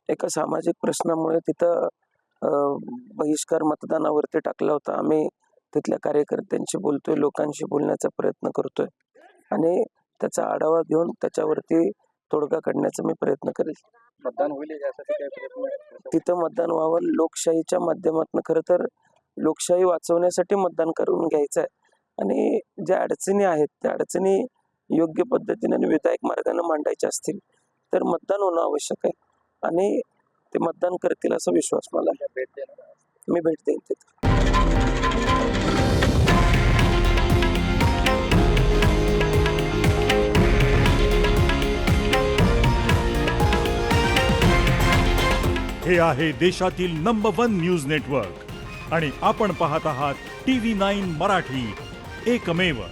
एका सामाजिक प्रश्नामुळे तिथं बहिष्कार मतदानावरती टाकला होता. आम्ही तिथल्या कार्यकर्त्यांशी बोलतोय, लोकांशी बोलण्याचा प्रयत्न करतोय आणि त्याचा आढावा घेऊन त्याच्यावरती तोडगा काढण्याचा मी प्रयत्न करेल. मतदान होईल यासाठी काय प्रयत्न? तिथं मतदान व्हावं, लोकशाहीच्या माध्यमातून खरं तर लोकशाही वाचवण्यासाठी मतदान करून घ्यायचं आहे आणि ज्या अडचणी आहेत त्या अडचणी योग्य पद्धतीने आणि विधायक मार्गाने मांडायच्या असतील तर मतदान होणं आवश्यक आहे आणि ते मतदान करतील असा विश्वास मला आहे. भेट देणार? मी भेट देईन तिथं. हे आहे देशातील नंबर 1 न्यूज नेटवर्क आणि आपण पाहत आहात TV9 मराठी, एकमेव.